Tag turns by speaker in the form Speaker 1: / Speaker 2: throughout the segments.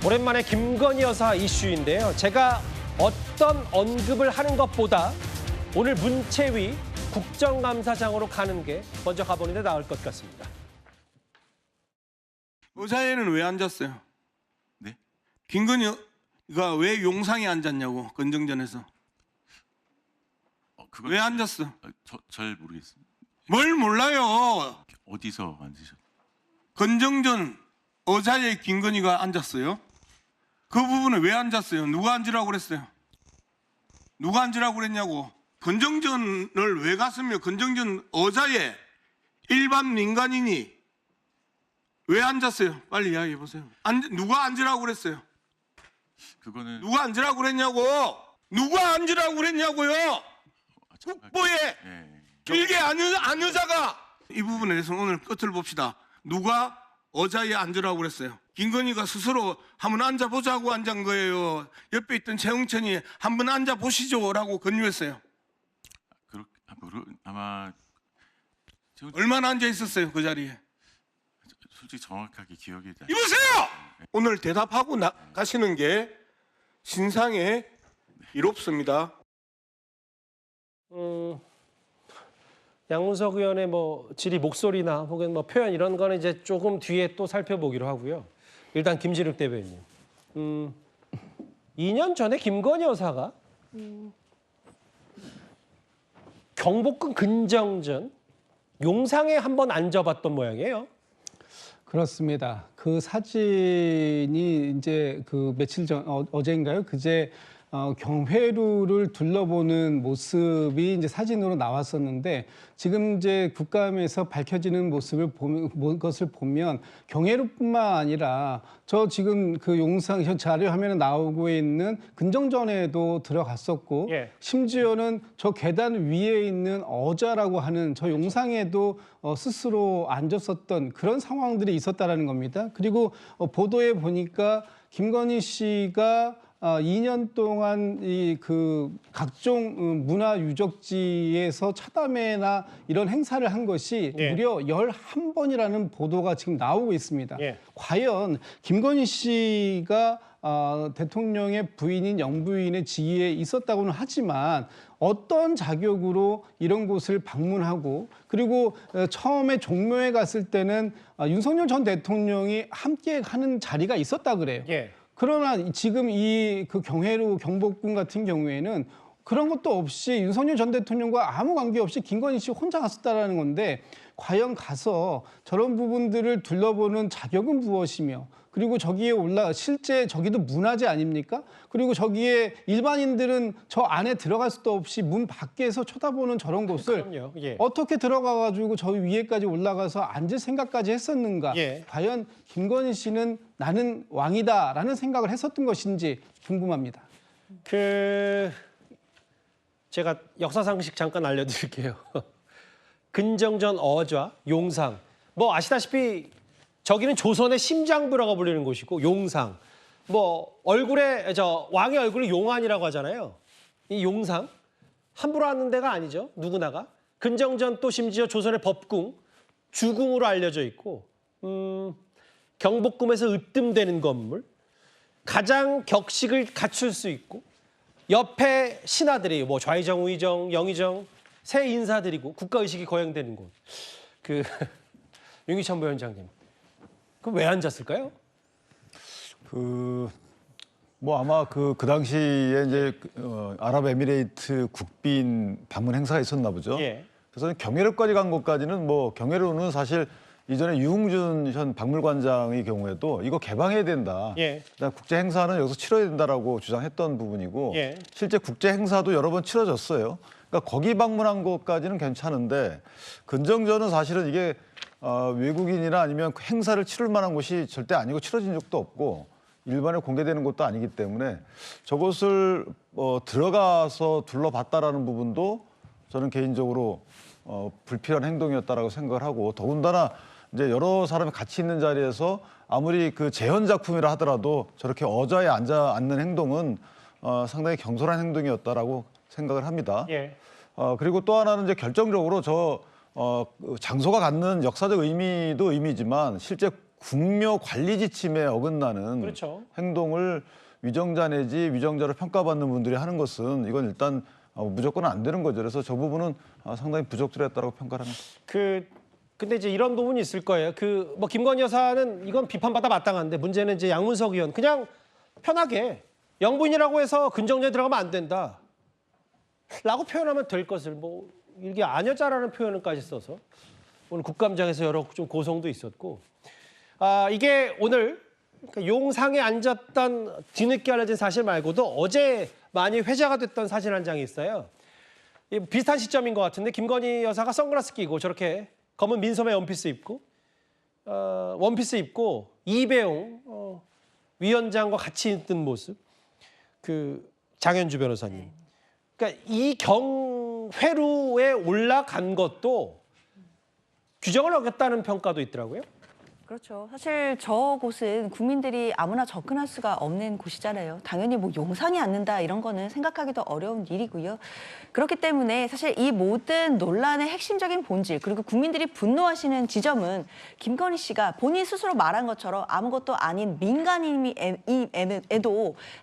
Speaker 1: 오랜만에 김건희 여사 이슈인데요. 제가 어떤 언급을 하는 것보다 오늘 문채위 국정감사장으로 가는 게 먼저 가보는 데 나을 것 같습니다.
Speaker 2: 의사회는 왜 앉았어요?
Speaker 3: 네?
Speaker 2: 김건희가 왜 용상에 앉았냐고, 건정전에서.
Speaker 3: 그건
Speaker 2: 왜 앉았어?
Speaker 3: 잘 모르겠습니다.
Speaker 2: 뭘 몰라요.
Speaker 3: 어디서 앉으셨?
Speaker 2: 건정전 의사회에 김건희가 앉았어요. 그 부분에 왜 앉았어요? 누가 앉으라고 그랬어요? 누가 앉으라고 그랬냐고. 건정전을 왜 갔으며 건정전 의사회 일반 민간인이 왜 앉았어요? 빨리 이야기해 보세요. 누가 앉으라고 그랬어요?
Speaker 3: 그거는
Speaker 2: 누가 앉으라고 그랬냐고. 누가 앉으라고 그랬냐고요. 국보에
Speaker 3: 예.
Speaker 2: 길게 안 의자가 이 부분에 대해서 오늘 끝을 봅시다. 누가 의자에 앉으라고 그랬어요? 김건희가 스스로 한번 앉아보자고 앉은 거예요. 옆에 있던 최웅천이 한번 앉아보시죠라고 권유했어요.
Speaker 3: 아마
Speaker 2: 얼마나 앉아 있었어요 그 자리에?
Speaker 3: 솔직히 정확하게 기억이 안
Speaker 2: 이보세요. 오늘 대답하고 가시는 게 신상에 이롭습니다.
Speaker 1: 양문석 의원의 질의 목소리나 혹은 표현 이런 거는 이제 조금 뒤에 또 살펴보기로 하고요. 일단 김진욱 대변인. 2년 전에 김건희 여사가 경복궁 근정전 용상에 한번 앉아봤던 모양이에요.
Speaker 4: 그렇습니다. 그 사진이 이제 그 며칠 전 어제인가요? 그제 경회루를 둘러보는 모습이 이제 사진으로 나왔었는데 지금 이제 국감에서 밝혀지는 것을 보면 경회루뿐만 아니라 저 지금 그 용상 현 자료 화면에 나오고 있는 근정전에도 들어갔었고
Speaker 1: 예.
Speaker 4: 심지어는 저 계단 위에 있는 어자라고 하는 저 용상에도 스스로 앉았었던 그런 상황들이 있었다라는 겁니다. 그리고 보도에 보니까 김건희 씨가 2년 동안 그 각종 문화 유적지에서 차담회나 이런 행사를 한 것이
Speaker 1: 예.
Speaker 4: 무려 11번이라는 보도가 지금 나오고 있습니다.
Speaker 1: 예.
Speaker 4: 과연 김건희 씨가 대통령의 부인인 영부인의 지위에 있었다고는 하지만 어떤 자격으로 이런 곳을 방문하고 그리고 처음에 종묘에 갔을 때는 윤석열 전 대통령이 함께 하는 자리가 있었다 그래요.
Speaker 1: 예.
Speaker 4: 그러나 지금 이 그 경회루 경복궁 같은 경우에는 그런 것도 없이 윤석열 전 대통령과 아무 관계 없이 김건희 씨 혼자 갔었다라는 건데 과연 가서 저런 부분들을 둘러보는 자격은 무엇이며 그리고 저기에 실제 저기도 문화재 아닙니까? 그리고 저기에 일반인들은 저 안에 들어갈 수도 없이 문 밖에서 쳐다보는 저런 곳을
Speaker 1: 그럼요. 예.
Speaker 4: 어떻게 들어가가지고 저 위에까지 올라가서 앉을 생각까지 했었는가?
Speaker 1: 예.
Speaker 4: 과연 김건희 씨는 나는 왕이다라는 생각을 했었던 것인지 궁금합니다.
Speaker 1: 제가 역사상식 잠깐 알려드릴게요. 근정전 어좌, 용상. 아시다시피 저기는 조선의 심장부라고 불리는 곳이고 용상. 얼굴에 왕의 얼굴을 용안이라고 하잖아요. 이 용상 함부로 하는 데가 아니죠. 누구나가. 근정전 또 심지어 조선의 법궁, 주궁으로 알려져 있고 경복궁에서 으뜸되는 건물. 가장 격식을 갖출 수 있고 옆에 신하들이 좌의정, 우의정, 영의정 새 인사들이고 국가의식이 거행되는 곳. 윤기찬 부위원장님. 왜 앉았을까요?
Speaker 5: 아마 그 당시에 이제 아랍에미레이트 국빈 방문 행사가 있었나 보죠.
Speaker 1: 예.
Speaker 5: 그래서 경회로까지 간 것까지는 경회로는 사실 이전에 유흥준 현 박물관장의 경우에도 이거 개방해야 된다.
Speaker 1: 예.
Speaker 5: 그다음 국제 행사는 여기서 치러야 된다라고 주장했던 부분이고
Speaker 1: 예.
Speaker 5: 실제 국제 행사도 여러 번 치러졌어요. 그러니까 거기 방문한 것까지는 괜찮은데 근정전은 사실은 이게 외국인이나 아니면 행사를 치를 만한 곳이 절대 아니고 치러진 적도 없고 일반에 공개되는 것도 아니기 때문에 저것을 들어가서 둘러봤다라는 부분도 저는 개인적으로 불필요한 행동이었다라고 생각을 하고 더군다나 이제 여러 사람이 같이 있는 자리에서 아무리 그 재현 작품이라 하더라도 저렇게 어자에 앉는 행동은 상당히 경솔한 행동이었다라고 생각을 합니다.
Speaker 1: 예.
Speaker 5: 그리고 또 하나는 이제 결정적으로 장소가 갖는 역사적 의미도 의미지만 실제 궁묘 관리 지침에 어긋나는
Speaker 1: 그렇죠.
Speaker 5: 행동을 위정자 내지 위정자로 평가받는 분들이 하는 것은 이건 일단 무조건 안 되는 거죠. 그래서 저 부분은 상당히 부적절했다고 평가를 합니다.
Speaker 1: 근데 이제 이런 부분이 있을 거예요. 뭐 김건희 여사는 이건 비판받아 마땅한데 문제는 이제 양문석 의원 그냥 편하게 영부인이라고 해서 근정전에 들어가면 안 된다. 라고 표현하면 될 것을 뭐 이게 아녀자라는 표현을까지 써서 오늘 국감장에서 여러 좀 고성도 있었고 이게 오늘 그러니까 용상에 앉았던 뒤늦게 알려진 사실 말고도 어제 많이 회자가 됐던 사진 한 장이 있어요. 비슷한 시점인 것 같은데 김건희 여사가 선글라스 끼고 저렇게 검은 민소매 원피스 입고 이배용 위원장과 같이 있는 모습 장현주 변호사님. 그러니까 이 경회루에 올라간 것도 규정을 어겼다는 평가도 있더라고요.
Speaker 6: 그렇죠. 사실 저곳은 국민들이 아무나 접근할 수가 없는 곳이잖아요. 당연히 뭐 용상이 앉는다 이런 거는 생각하기도 어려운 일이고요. 그렇기 때문에 사실 이 모든 논란의 핵심적인 본질 그리고 국민들이 분노하시는 지점은 김건희 씨가 본인 스스로 말한 것처럼 아무것도 아닌 민간인에도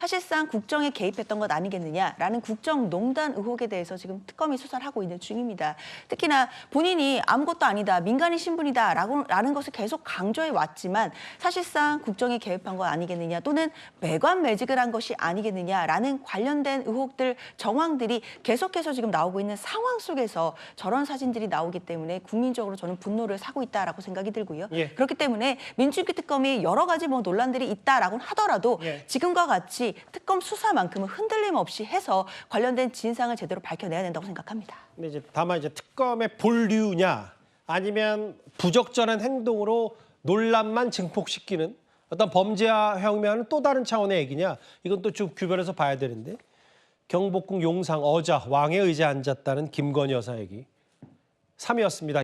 Speaker 6: 사실상 국정에 개입했던 것 아니겠느냐라는 국정농단 의혹에 대해서 지금 특검이 수사를 하고 있는 중입니다. 특히나 본인이 아무것도 아니다, 민간인 신분이다라는 것을 계속 강조해 왔지만 사실상 국정에 개입한 것 아니겠느냐 또는 매관매직을 한 것이 아니겠느냐라는 관련된 의혹들, 정황들이 계속해서 지금 나오고 있는 상황 속에서 저런 사진들이 나오기 때문에 국민적으로 저는 분노를 사고 있다라고 생각이 들고요.
Speaker 1: 예.
Speaker 6: 그렇기 때문에 민주주의 특검이 여러 가지 뭐 논란들이 있다라고 하더라도
Speaker 1: 예.
Speaker 6: 지금과 같이 특검 수사만큼은 흔들림 없이 해서 관련된 진상을 제대로 밝혀내야 된다고 생각합니다.
Speaker 1: 근데 이제 다만 이제 특검의 본류냐 아니면 부적절한 행동으로 논란만 증폭시키는 어떤 범죄와 혐의와는 또 다른 차원의 얘기냐 이건 또 좀 규별해서 봐야 되는데 경복궁 용상 어자 왕의 의자에 앉았다는 김건희 여사 얘기 3위였습니다.